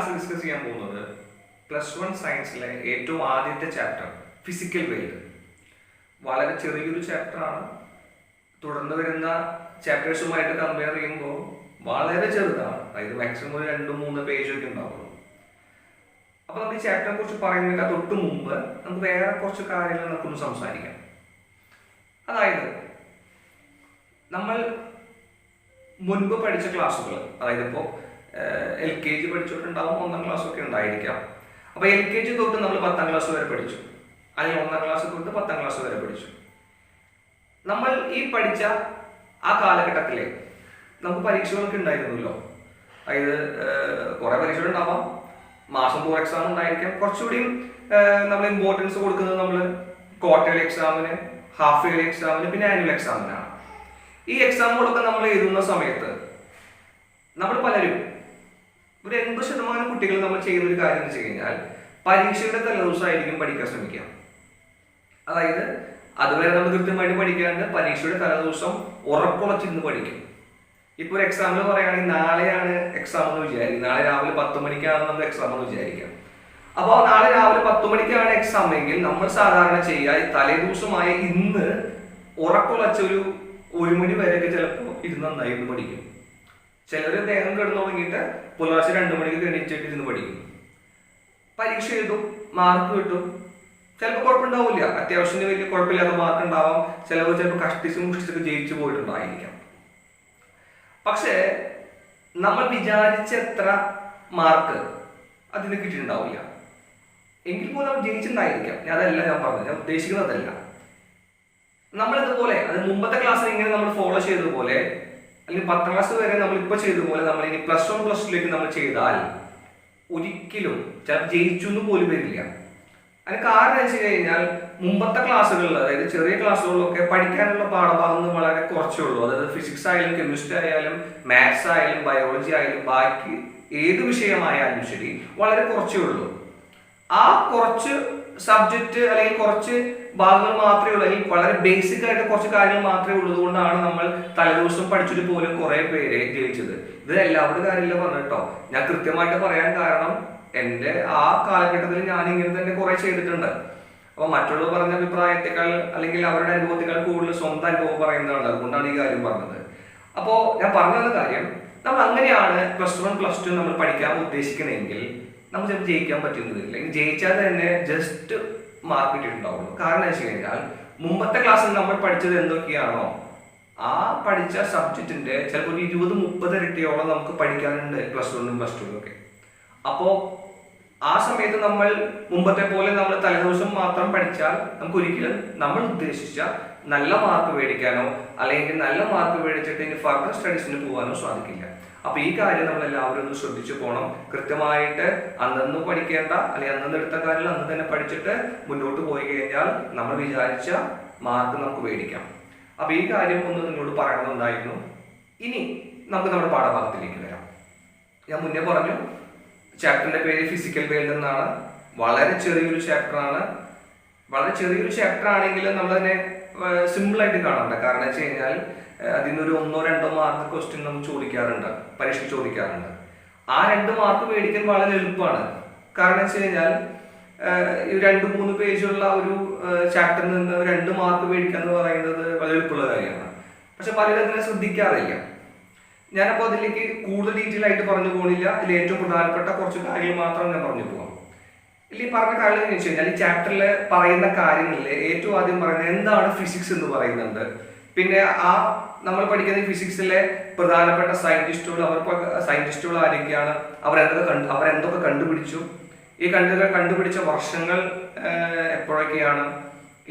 Class discuss ചെയ്യാൻ പോകുന്നത് +1 സയൻസിലെ ഏറ്റവും ആദ്യത്തെ ചാപ്റ്റർ ഫിസിക്കൽ വേൾഡ്. വളരെ ചെറിയൊരു ചാപ്റ്ററാണ്. തുടർന്ന് വരുന്ന ചാപ്റ്റേഴ്സുമായിട്ട് കമ്പയർ ചെയ്യുമ്പോൾ വളരെ ചെറുതാണ്. അതായത് മാക്സിമം ഒരു 2-3 പേജൊക്കെ ഉണ്ടാവുള്ളൂ. അപ്പോൾ നമുക്ക് ഈ ചാപ്റ്ററിനെ കുറിച്ച് പറയുന്നതിന് തൊട്ട് മുമ്പ് നമുക്ക് വേറെ കുറച്ച് കാര്യങ്ങൾ നമുക്കൊന്ന് സംസാരിക്കാം. അതായത് നമ്മൾ മുൻപ് പഠിച്ച ക്ലാസ്സുകൾ, അതായത് ഇപ്പോൾ LKG പഠിച്ചിട്ടുണ്ടാവും, 1ാം ക്ലാസ്സൊക്കെ ഉണ്ടായിരിക്കാം. അപ്പോൾ LKG തൊട്ട് നമ്മൾ 10ാം ക്ലാസ് വരെ പഠിച്ചു, അല്ലെങ്കിൽ 1ാം ക്ലാസ് തൊട്ട് 10ാം ക്ലാസ് വരെ പഠിച്ചു. നമ്മൾ ഈ പഠിച്ച ആ കാലഘട്ടത്തിലെ നമുക്ക് പരീക്ഷകളൊക്കെ ഉണ്ടായിരുന്നല്ലോ. അതായത് കുറേ പരീക്ഷകൾ ഉണ്ടാവാം, മാസം തോറും എക്സാം ഉണ്ടായിരിക്കാം. കുറച്ചുകൂടിയും നമ്മൾ ഇമ്പോർട്ടൻസ് കൊടുക്കുന്നത് നമ്മൾ ക്വാർട്ടർലി എക്സാമിന്, ഹാഫ് ഇയർലി എക്സാമിന്, പിന്നെ ആനുവൽ എക്സാമിനാണ്. ഈ എക്സാമുകളൊക്കെ നമ്മൾ എഴുതുന്ന സമയത്ത് നമ്മൾ പലരും ഒരു 80% കുട്ടികൾ നമ്മൾ ചെയ്യുന്ന ഒരു കാര്യം എന്ന് വെച്ച് കഴിഞ്ഞാൽ പരീക്ഷയുടെ തലേദിവസമായിരിക്കും പഠിക്കാൻ ശ്രമിക്കുക. അതായത് അതുവരെ നമ്മൾ കൃത്യമായിട്ട് പഠിക്കാണ്ട് പരീക്ഷയുടെ തലേദിവസം ഉറപ്പുളച്ചിരുന്ന് പഠിക്കും. ഇപ്പോൾ ഒരു എക്സാമ്പിൾ പറയുകയാണെങ്കിൽ നാളെയാണ് എക്സാം എന്ന് വിചാരിക്കും. നാളെ രാവിലെ 10 മണിക്കാണ് നമ്മൾ എക്സാം എന്ന് വിചാരിക്കാം. അപ്പോൾ നാളെ രാവിലെ 10 മണിക്കാണ് എക്സാം എങ്കിൽ നമ്മൾ സാധാരണ ചെയ്യുക, തലേദിവസമായ ഇന്ന് ഉറപ്പുളച്ച ഒരു 1 മണി വരെയൊക്കെ ചിലപ്പോൾ ഇരുന്ന് നന്നായിരുന്നു പഠിക്കും. ചിലർ വേഗം കിടന്നു തുടങ്ങിയിട്ട് പുലർച്ചെ 2 മണിക്ക് എണീച്ചിട്ട് ഇരുന്ന് പഠിക്കും. പരീക്ഷ എഴുതും, മാർക്ക് കിട്ടും. ചിലപ്പോൾ കുഴപ്പമുണ്ടാവില്ല, അത്യാവശ്യത്തിന് വലിയ കുഴപ്പമില്ലാത്ത മാർക്ക് ഉണ്ടാവാം. ചിലപ്പോൾ കഷ്ടിച്ചൊക്കെ ജയിച്ചു പോയിട്ടുണ്ടായിരിക്കാം. പക്ഷേ നമ്മൾ വിചാരിച്ച എത്ര മാർക്ക് അതിന് കിട്ടിയിട്ടുണ്ടാവില്ല. എങ്കിൽ പോലും നമ്മൾ ജയിച്ചിട്ടുണ്ടായിരിക്കാം. അതല്ല ഞാൻ പറഞ്ഞത്, ഞാൻ ഉദ്ദേശിക്കുന്നതല്ല. നമ്മളിതുപോലെ അത് മുമ്പത്തെ ക്ലാസ്സിൽ ഇങ്ങനെ നമ്മൾ ഫോളോ ചെയ്തതുപോലെ, അല്ലെങ്കിൽ 10ാം ക്ലാസ് വരെ നമ്മൾ ഇപ്പോൾ ചെയ്തതുപോലെ നമ്മൾ ഇനി +1 +2ലേക്ക് നമ്മൾ ചെയ്താൽ ഒരിക്കലും ചിലപ്പോൾ ജയിച്ചു എന്ന് പോലും വരില്ല. അതിന് കാരണം എന്ന് വെച്ച് കഴിഞ്ഞാൽ മുമ്പത്തെ ക്ലാസ്സുകളിൽ, അതായത് ചെറിയ ക്ലാസ്സുകളിലൊക്കെ പഠിക്കാനുള്ള പാഠഭാഗങ്ങൾ വളരെ കുറച്ചേ ഉള്ളൂ. അതായത് ഫിസിക്സ് ആയാലും കെമിസ്ട്രി ആയാലും മാത്സ് ആയാലും ബയോളജി ആയാലും ബാക്കി ഏത് വിഷയമായാലും ശരി വളരെ കുറച്ചേ ഉള്ളൂ. ആ കുറച്ച് സബ്ജക്റ്റ് അല്ലെങ്കിൽ കുറച്ച് ഭാഗങ്ങൾ മാത്രമേ ഉള്ളൂ, അല്ലെങ്കിൽ വളരെ ബേസിക് ആയിട്ട് കുറച്ച് കാര്യങ്ങൾ മാത്രമേ ഉള്ളത് കൊണ്ടാണ് നമ്മൾ തലേദിവസം പഠിച്ചിട്ട് പോലും കുറെ പേരെ ജയിച്ചത്. ഇത് എല്ലാവരുടെ കാര്യമില്ല പറഞ്ഞിട്ടോ, ഞാൻ കൃത്യമായിട്ട് പറയാൻ കാരണം എൻ്റെ ആ കാലഘട്ടത്തിൽ ഞാൻ ഇങ്ങനെ തന്നെ കുറെ ചെയ്തിട്ടുണ്ട്. അപ്പോൾ മറ്റുള്ളവർ പറഞ്ഞ അഭിപ്രായത്തെക്കാൾ അല്ലെങ്കിൽ അവരുടെ അനുഭവത്തെക്കാൾ കൂടുതൽ സ്വന്തം അനുഭവം പറയുന്നതാണ്. അതുകൊണ്ടാണ് ഈ കാര്യം പറഞ്ഞത്. അപ്പോൾ ഞാൻ പറഞ്ഞ കാര്യം, നമ്മൾ അങ്ങനെയാണ് +1 +2 നമ്മൾ പഠിക്കാൻ ഉദ്ദേശിക്കണമെങ്കിൽ നമ്മൾ ചിലപ്പോൾ ജയിക്കാൻ പറ്റുന്നതില്ല. അല്ലെങ്കിൽ ജയിച്ചാൽ തന്നെ ജസ്റ്റ് മാർക്ക് കിട്ടിയിട്ടുണ്ടാവുള്ളൂ. കാരണം എന്ന് വെച്ച് കഴിഞ്ഞാൽ മുമ്പത്തെ ക്ലാസ്സിൽ നമ്മൾ പഠിച്ചത് എന്തൊക്കെയാണോ ആ പഠിച്ച സബ്ജക്റ്റിന്റെ ചിലപ്പോൾ ഒരു 20-30 ഇരട്ടിയോളം നമുക്ക് പഠിക്കാനുണ്ട് +1 +2 ഒക്കെ. അപ്പോൾ ആ സമയത്ത് നമ്മൾ മുമ്പത്തെ പോലെ നമ്മൾ തലേദിവസം മാത്രം പഠിച്ചാൽ നമുക്ക് ഒരിക്കലും നമ്മൾ ഉദ്ദേശിച്ച നല്ല മാർക്ക് മേടിക്കാനോ അല്ലെങ്കിൽ നല്ല മാർക്ക് മേടിച്ചിട്ട് ഇനി ഫർദർ സ്റ്റഡീസിന് പോകാനോ സാധിക്കില്ല. അപ്പൊ ഈ കാര്യം നമ്മൾ എല്ലാവരും ഒന്ന് ശ്രദ്ധിച്ചു പോകണം. കൃത്യമായിട്ട് അന്നു പഠിക്കേണ്ട അല്ലെങ്കിൽ അന്നു എടുത്ത കാര്യം അന്ന് തന്നെ പഠിച്ചിട്ട് മുന്നോട്ട് പോയി കഴിഞ്ഞാൽ നമ്മൾ വിചാരിച്ച മാർക്ക് നമുക്ക് മേടിക്കാം. അപ്പൊ ഈ കാര്യം ഒന്ന് നിങ്ങളോട് പറയണമെന്നുണ്ടായിരുന്നു. ഇനി നമുക്ക് നമ്മുടെ പാഠഭാഗത്തിലേക്ക് വരാം. ഞാൻ മുന്നേ പറഞ്ഞു ചാപ്റ്ററിന്റെ പേര് ഫിസിക്കൽ വേൾഡ് എന്നാണ്. വളരെ ചെറിയൊരു ചാപ്റ്ററാണ്. വളരെ ചെറിയൊരു ചാപ്റ്റർ ആണെങ്കിൽ നമ്മൾ തന്നെ സിമ്പിൾ ആയിട്ട് കാണണ്ട. കാരണം വെച്ച് കഴിഞ്ഞാൽ അതിനൊരു 1-2 മാർക്ക് ക്വസ്റ്റ്യൻ നമുക്ക് ചോദിക്കാറുണ്ട്, പരീക്ഷ ചോദിക്കാറുണ്ട്. ആ 2 മാർക്ക് മേടിക്കാൻ വളരെ എളുപ്പമാണ്. കാരണം വെച്ച് കഴിഞ്ഞാൽ 2-3 പേജുള്ള ഒരു ചാപ്റ്ററിൽ നിന്ന് 2 മാർക്ക് മേടിക്കുക എന്ന് പറയുന്നത് വളരെ എളുപ്പമുള്ള കാര്യമാണ്. പക്ഷെ പലരും അതിനെ ശ്രദ്ധിക്കാറില്ല. ഞാനപ്പോൾ അതിലേക്ക് കൂടുതൽ ഡീറ്റെയിൽ ആയിട്ട് പറഞ്ഞു പോകുന്നില്ല. ഇതിൽ ഏറ്റവും പ്രധാനപ്പെട്ട കുറച്ച് കാര്യങ്ങൾ മാത്രം ഞാൻ പറഞ്ഞു പോകാം. ഇതിൽ പറഞ്ഞ കാര്യം എന്ന് വെച്ച് കഴിഞ്ഞാൽ ഈ ചാപ്റ്ററിൽ പറയുന്ന കാര്യങ്ങളിൽ ഏറ്റവും ആദ്യം പറയുന്നത് എന്താണ് ഫിസിക്സ് എന്ന് പറയുന്നുണ്ട്. പിന്നെ ആ നമ്മൾ പഠിക്കുന്ന ഫിസിക്സിലെ പ്രധാനപ്പെട്ട സയന്റിസ്റ്റുകൾ ആരൊക്കെയാണ്, അവരെന്തൊക്കെ കണ്ടുപിടിച്ചു, ഈ കണ്ടുപിടിച്ച വർഷങ്ങൾ എപ്പോഴൊക്കെയാണ്,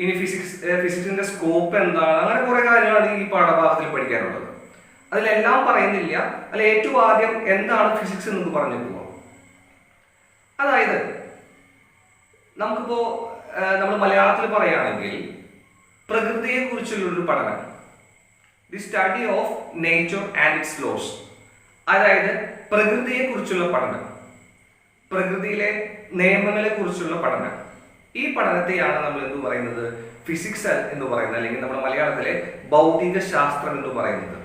ഇനി ഫിസിക്സിന്റെ സ്കോപ്പ് എന്താണ്, അങ്ങനെ കുറെ കാര്യങ്ങളാണ് ഈ പാഠഭാഗത്തിൽ പഠിക്കാനുള്ളത്. അതിലെല്ലാം പറയുന്നില്ല. അല്ല, ഏറ്റവും ആദ്യം എന്താണ് ഫിസിക്സ് എന്ന് പറഞ്ഞു പോവാം. അതായത് നമുക്കിപ്പോ നമ്മൾ മലയാളത്തിൽ പറയുകയാണെങ്കിൽ പ്രകൃതിയെ കുറിച്ചുള്ളൊരു പഠനം, the study of nature and its laws. അതായത് പ്രകൃതിയെ കുറിച്ചുള്ള പഠനം, പ്രകൃതിയിലെ നിയമങ്ങളെ കുറിച്ചുള്ള പഠനം. ഈ പഠനത്തെയാണ് നമ്മൾ എന്ത് പറയുന്നത്, ഫിസിക്സ് എന്ന് പറയുന്നത്, അല്ലെങ്കിൽ നമ്മുടെ മലയാളത്തിലെ ഭൗതിക ശാസ്ത്രം എന്ന് പറയുന്നത്.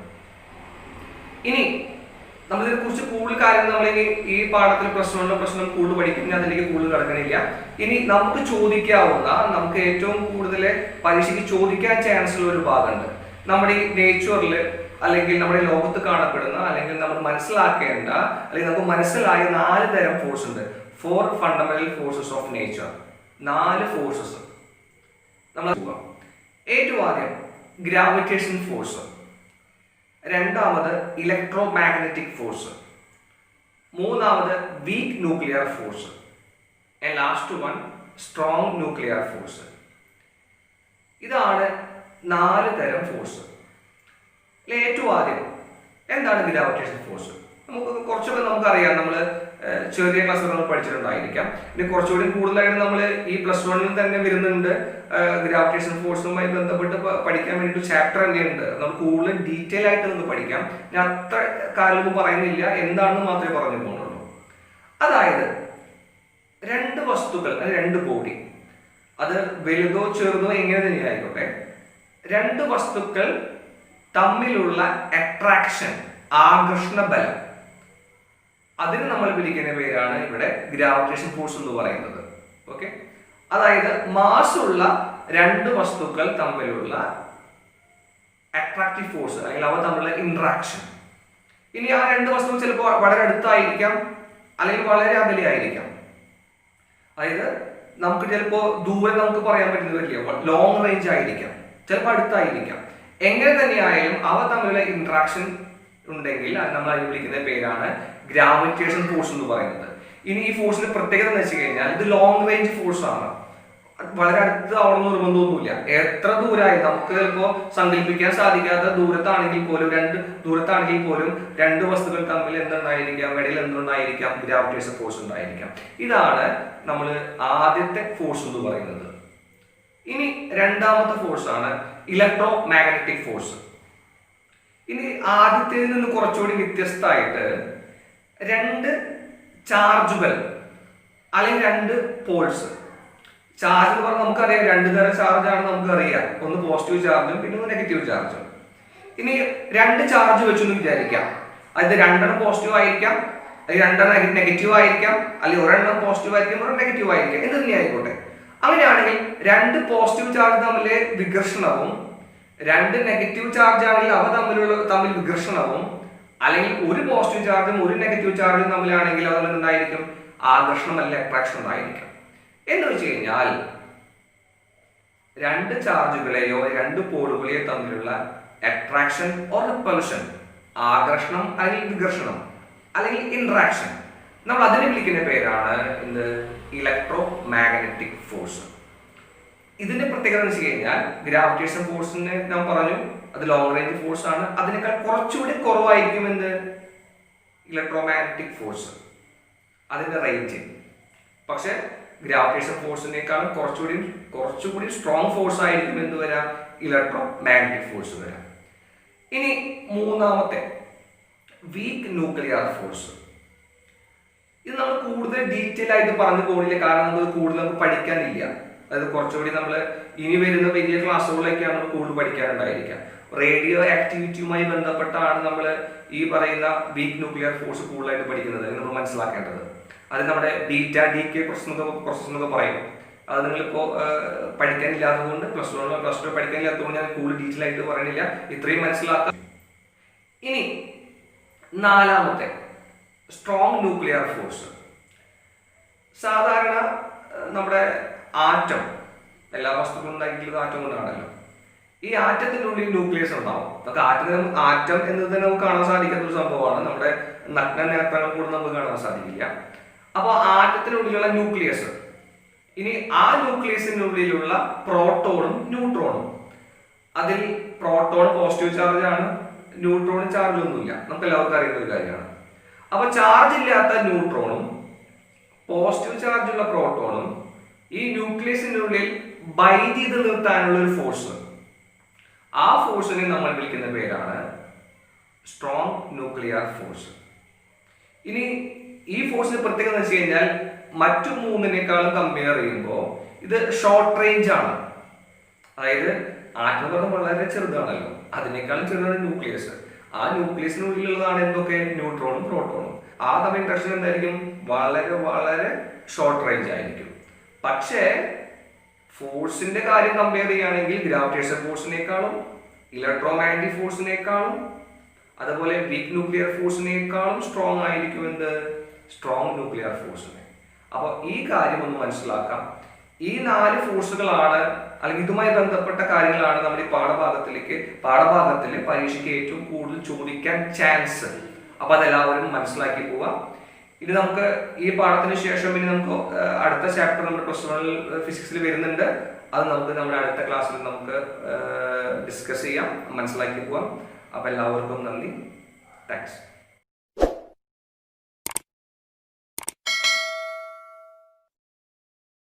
ഇനി നമ്മളിതിനെ കുറിച്ച് കൂടുതൽ കാര്യം നമ്മൾ ഇനി ഈ പാഠത്തിൽ പ്രശ്നം കൂടുതൽ പഠിക്കും, ഞാൻ അതിലേക്ക് കൂടുതൽ കിടക്കണില്ല. ഇനി നമുക്ക് ചോദിക്കാവുന്ന, നമുക്ക് ഏറ്റവും കൂടുതൽ പരീക്ഷയ്ക്ക് ചോദിക്കാൻ ചാൻസ് ഉള്ള ഒരു ഭാഗമുണ്ട്. നമ്മുടെ ഈ നേച്ചറിൽ അല്ലെങ്കിൽ നമ്മുടെ ലോകത്ത് കാണപ്പെടുന്ന, അല്ലെങ്കിൽ നമ്മൾ മനസ്സിലാക്കേണ്ട, അല്ലെങ്കിൽ നമുക്ക് മനസ്സിലായ 4 തരം ഫോഴ്സ് ഉണ്ട്. 4 fundamental forces of nature. 4 forces നമ്മൾ ഏറ്റവും ആദ്യം ഗ്രാവിറ്റേഷൻ ഫോഴ്സ്, രണ്ടാമത് ഇലക്ട്രോ മാഗ്നറ്റിക് ഫോഴ്സ്, മൂന്നാമത് weak nuclear force, and last one strong nuclear force. ഇതാണ് 4 തരം ഫോഴ്സ്. ഏറ്റവും ആദ്യം എന്താണ് ഗ്രാവിറ്റേഷൻ ഫോഴ്സ്? കുറച്ചൊക്കെ നമുക്കറിയാം, നമ്മൾ ചെറിയ ക്ലാസ്സിൽ നമ്മൾ പഠിച്ചിട്ടുണ്ടായിരിക്കാം. ഇനി കുറച്ചുകൂടി കൂടുതലായിട്ട് നമ്മൾ ഈ +1 തന്നെ വരുന്നുണ്ട്. ഗ്രാവിറ്റേഷൻ ഫോഴ്സുമായി ബന്ധപ്പെട്ട് പഠിക്കാൻ വേണ്ടിയിട്ട് ചാപ്റ്റർ തന്നെയുണ്ട്. നമുക്ക് കൂടുതൽ ഡീറ്റെയിൽ ആയിട്ട് നമുക്ക് പഠിക്കാം. ഞാൻ അത്ര കാര്യമൊന്നും പറയുന്നില്ല, എന്താണെന്ന് മാത്രമേ പറഞ്ഞു പോകുന്നുള്ളൂ. അതായത് 2 വസ്തുക്കൾ, 2 ബോഡി, അത് വലുതോ ചെറുതോ എങ്ങനെ തന്നെ ആയിക്കോട്ടെ, 2 വസ്തുക്കൾ തമ്മിലുള്ള അട്രാക്ഷൻ, ആകർഷണ ബലം, അതിന് നമ്മൾ വിളിക്കുന്ന പേരാണ് ഇവിടെ ഗ്രാവിറ്റേഷൻ ഫോഴ്സ് എന്ന് പറയുന്നത്. ഓക്കെ, അതായത് മാസ് ഉള്ള 2 വസ്തുക്കൾ തമ്മിലുള്ള അട്രാക്റ്റീവ് ഫോഴ്സ്, അല്ലെങ്കിൽ അവ തമ്മിലുള്ള ഇന്ററാക്ഷൻ. ഇനി ആ 2 വസ്തുക്കൾ ചിലപ്പോൾ വളരെ അടുത്തായിരിക്കാം, അല്ലെങ്കിൽ വളരെ അകലെ ആയിരിക്കാം. അതായത് നമുക്ക് ചിലപ്പോൾ ദൂരം നമുക്ക് പറയാൻ പറ്റുന്ന വരില്ല, ലോങ് റേഞ്ച് ആയിരിക്കാം, ചിലപ്പോൾ അടുത്തായിരിക്കാം. എങ്ങനെ തന്നെയായാലും അവ തമ്മിലുള്ള ഇന്ററാക്ഷൻ ഉണ്ടെങ്കിൽ അത് നമ്മൾ അതിന് വിളിക്കുന്ന പേരാണ് ഗ്രാവിറ്റേഷൻ ഫോഴ്സ് എന്ന് പറയുന്നത്. ഇനി ഈ ഫോഴ്സിന്റെ പ്രത്യേകത എന്ന് വെച്ച് കഴിഞ്ഞാൽ ഇത് ലോങ് റേഞ്ച് ഫോഴ്സ് ആണ്. വളരെ അടുത്ത് ആവണമെന്ന് നിർബന്ധമൊന്നുമില്ല. എത്ര ദൂരമായി നമുക്ക് ചിലപ്പോൾ സങ്കല്പിക്കാൻ സാധിക്കാത്ത ദൂരത്താണെങ്കിൽ പോലും, 2 വസ്തുക്കൾ തമ്മിൽ എന്തുണ്ടായിരിക്കാം, ഇടയിൽ എന്തുണ്ടായിരിക്കാം, ഗ്രാവിറ്റേഷൻ ഫോഴ്സ് ഉണ്ടായിരിക്കാം. ഇതാണ് നമ്മൾ ആദ്യത്തെ ഫോഴ്സ് എന്ന് പറയുന്നത്. ഇനി രണ്ടാമത്തെ ഫോഴ്സ് ആണ് ഇലക്ട്രോ മാഗ്നറ്റിക് ഫോഴ്സ്. ഇനി ആദ്യത്തേതിൽ നിന്ന് കുറച്ചുകൂടി വ്യത്യസ്തമായിട്ട് 2 ചാർജുകൾ അല്ലെങ്കിൽ 2 പോൾസ്. ചാർജ് എന്ന് പറഞ്ഞാൽ നമുക്കറിയാം 2 തരം ചാർജാണ് നമുക്കറിയാം, ഒന്ന് പോസിറ്റീവ് ചാർജും പിന്നെ ഒന്ന് നെഗറ്റീവ് ചാർജും. ഇനി 2 ചാർജ് വെച്ചെന്ന് വിചാരിക്കാം, അത് 2 പോസിറ്റീവ് ആയിരിക്കാം, അല്ലെങ്കിൽ 2 നെഗറ്റീവ് ആയിരിക്കാം, അല്ലെങ്കിൽ 1 പോസിറ്റീവ് ആയിരിക്കും, 1 നെഗറ്റീവ് ആയിരിക്കാം, എന്ത് തന്നെ ആയിക്കോട്ടെ. അങ്ങനെയാണെങ്കിൽ 2 പോസിറ്റീവ് ചാർജ് തമ്മിലെ വികർഷണവും 2 നെഗറ്റീവ് ചാർജ് ആണെങ്കിൽ അവ തമ്മിൽ വികർഷണവും, അല്ലെങ്കിൽ 1 പോസിറ്റീവ് ചാർജും 1 നെഗറ്റീവ് ചാർജും തമ്മിലാണെങ്കിൽ അത് എന്തായിരിക്കും, ആകർഷണം അല്ലെങ്കിൽ അട്രാക്ഷൻ ഉണ്ടായിരിക്കും. എന്ന് വെച്ച് കഴിഞ്ഞാൽ 2 ചാർജുകളെയോ 2 പോളുകളെയോ തമ്മിലുള്ള അട്രാക്ഷൻ ഓർ റിപ്പൾഷൻ, ആകർഷണം അല്ലെങ്കിൽ വികർഷണം അല്ലെങ്കിൽ ഇന്ററാക്ഷൻ, നമ്മൾ അതിനെ വിളിക്കുന്ന പേരാണ് എന്ത്, ഇലക്ട്രോ മാഗ്നറ്റിക് ഫോഴ്സ്. ഇതിന്റെ പ്രത്യേകത എന്ന് വെച്ച് കഴിഞ്ഞാൽ ഗ്രാവിറ്റേഷൻ ഫോഴ്സിനെ ഞാൻ പറഞ്ഞു അത് ലോങ് റേഞ്ച് ഫോഴ്സ് ആണ്, അതിനേക്കാൾ കുറച്ചുകൂടി കുറവായിരിക്കും എന്ത്, ഇലക്ട്രോ മാഗ്നറ്റിക് ഫോഴ്സ്, അതിന്റെ റേഞ്ച്. പക്ഷെ ഗ്രാവിറ്റേഷൻ ഫോഴ്സിനേക്കാളും കുറച്ചുകൂടി സ്ട്രോങ് ഫോഴ്സ് ആയിരിക്കും എന്ത് വരാം, ഇലക്ട്രോ മാഗ്നറ്റിക് ഫോഴ്സ് വരാം. ഇനി മൂന്നാമത്തെ വീക്ക് ന്യൂക്ലിയർ ഫോഴ്സ്. ഇത് നമ്മൾ കൂടുതൽ ഡീറ്റെയിൽ ആയിട്ട് പറഞ്ഞു പോകില്ല, കാരണം നമുക്ക് കൂടുതൽ നമുക്ക് പഠിക്കാനില്ല. അതായത് കുറച്ചുകൂടി നമ്മൾ ഇനി വരുന്ന വലിയ ക്ലാസ്സുകളിലേക്കാണ് നമ്മൾ കൂടുതൽ പഠിക്കാനുണ്ടായിരിക്കുക. റേഡിയോ ആക്ടിവിറ്റിയുമായി ബന്ധപ്പെട്ടാണ് നമ്മൾ ഈ പറയുന്ന വീക്ക് ന്യൂക്ലിയർ ഫോഴ്സ് കൂടുതലായിട്ട് പഠിക്കുന്നത്, നമ്മൾ മനസ്സിലാക്കേണ്ടത്. അത് നമ്മുടെ ബീറ്റ ഡീകെ പ്രോസസ് എന്നൊക്കെ പറയും. അത് നിങ്ങളിപ്പോൾ പഠിക്കാനില്ലാത്തത് കൊണ്ട്, +1 പഠിക്കാനില്ലാത്തതുകൊണ്ട് ഞാൻ കൂടുതൽ ഡീറ്റെയിൽ ആയിട്ട് പറയണില്ല, ഇത്രയും മനസ്സിലാക്കാം. ഇനി നാലാമത്തെ സ്ട്രോങ് ന്യൂക്ലിയർ ഫോഴ്സ്. സാധാരണ നമ്മുടെ ആറ്റം, എല്ലാ വസ്തുക്കളും ഉണ്ടാക്കിയിട്ടുള്ളത് ആറ്റം കൊണ്ടാണല്ലോ. ഈ ആറ്റത്തിനുള്ളിൽ ന്യൂക്ലിയസ് ഉണ്ടാവും. നമുക്ക് ആറ്റം എന്നത് തന്നെ നമുക്ക് കാണാൻ സാധിക്കാത്ത ഒരു സംഭവമാണ്, നമ്മുടെ നഗ്ന നേത്രങ്ങൾ കൂടെ നമുക്ക് കാണാൻ സാധിക്കില്ല. അപ്പോൾ ആറ്റത്തിനുള്ളിലുള്ള ന്യൂക്ലിയസ്, ഇനി ആ ന്യൂക്ലിയസിനുള്ളിലുള്ള പ്രോട്ടോണും ന്യൂട്രോണും, അതിൽ പ്രോട്ടോൺ പോസിറ്റീവ് ചാർജ് ആണ്, ന്യൂട്രോൺ ചാർജ് ഒന്നുമില്ല, നമുക്ക് എല്ലാവർക്കും അറിയുന്ന ഒരു കാര്യമാണ്. അപ്പൊ ചാർജ് ഇല്ലാത്ത ന്യൂട്രോണും പോസിറ്റീവ് ചാർജ് ഉള്ള പ്രോട്ടോണും ഈ ന്യൂക്ലിയസിനുള്ളിൽ ബൈൻഡ് ചെയ്ത് നിർത്താനുള്ള ഒരു ഫോഴ്സ്, ആ ഫോഴ്സിനെ നമ്മൾ വിളിക്കുന്ന പേരാണ് സ്ട്രോങ് ന്യൂക്ലിയർ ഫോഴ്സ്. ഇനി ഈ ഫോഴ്സിന്റെ പ്രത്യേകത എന്ന് വെച്ച് കഴിഞ്ഞാൽ മറ്റു 3നേക്കാളും കമ്പയർ ചെയ്യുമ്പോൾ ഇത് ഷോർട്ട് റേഞ്ച് ആണ്. അതായത് ആറ്റം പറഞ്ഞാൽ വളരെ ചെറുതാണല്ലോ, അതിനേക്കാളും ചെറുതാണ് ന്യൂക്ലിയസ്. ആ ന്യൂക്ലിയസിനുള്ളിലുള്ളതാണ് എന്തൊക്കെ, ന്യൂട്രോണും പ്രോട്ടോണും. ആ തമ്മിൽ ഇൻട്രാക്ഷൻ എന്തായിരിക്കും, വളരെ വളരെ ഷോർട്ട് റേഞ്ച് ആയിരിക്കും. പക്ഷേ ഫോഴ്സിന്റെ കാര്യം കമ്പയർ ചെയ്യുകയാണെങ്കിൽ ഗ്രാവിറ്റേഷൻ ഫോഴ്സിനേക്കാളും ഇലക്ട്രോമാഗ്നറ്റിക് ഫോഴ്സിനേക്കാളും അതുപോലെ വീക്ക് ന്യൂക്ലിയർ ഫോഴ്സിനേക്കാളും സ്ട്രോങ് ആയിരിക്കും എന്ത്, സ്ട്രോങ് ന്യൂക്ലിയർ ഫോഴ്സിനെ. അപ്പൊ ഈ കാര്യം ഒന്ന് മനസ്സിലാക്കാം. ഈ 4 ഫോഴ്സുകളാണ് അല്ലെങ്കിൽ ഇതുമായി ബന്ധപ്പെട്ട കാര്യങ്ങളാണ് നമ്മൾ ഈ പാഠഭാഗത്തിൽ പരീക്ഷയ്ക്ക് ഏറ്റവും കൂടുതൽ ചോദിക്കാൻ ചാൻസ്. അപ്പൊ അതെല്ലാവരും മനസ്സിലാക്കി പോവാം. ഇനി നമുക്ക് ഈ പാഠത്തിന് ശേഷം ഇനി നമുക്ക് അടുത്ത ചാപ്റ്റർ നമ്മുടെ +1 ഫിസിക്സിൽ വരുന്നുണ്ട്. അത് നമുക്ക് നമ്മുടെ അടുത്ത ക്ലാസ്സിൽ നമുക്ക് ഡിസ്കസ് ചെയ്യാം, മനസ്സിലാക്കി പോവാം. അപ്പൊ എല്ലാവർക്കും നന്ദി, താങ്ക്സ്.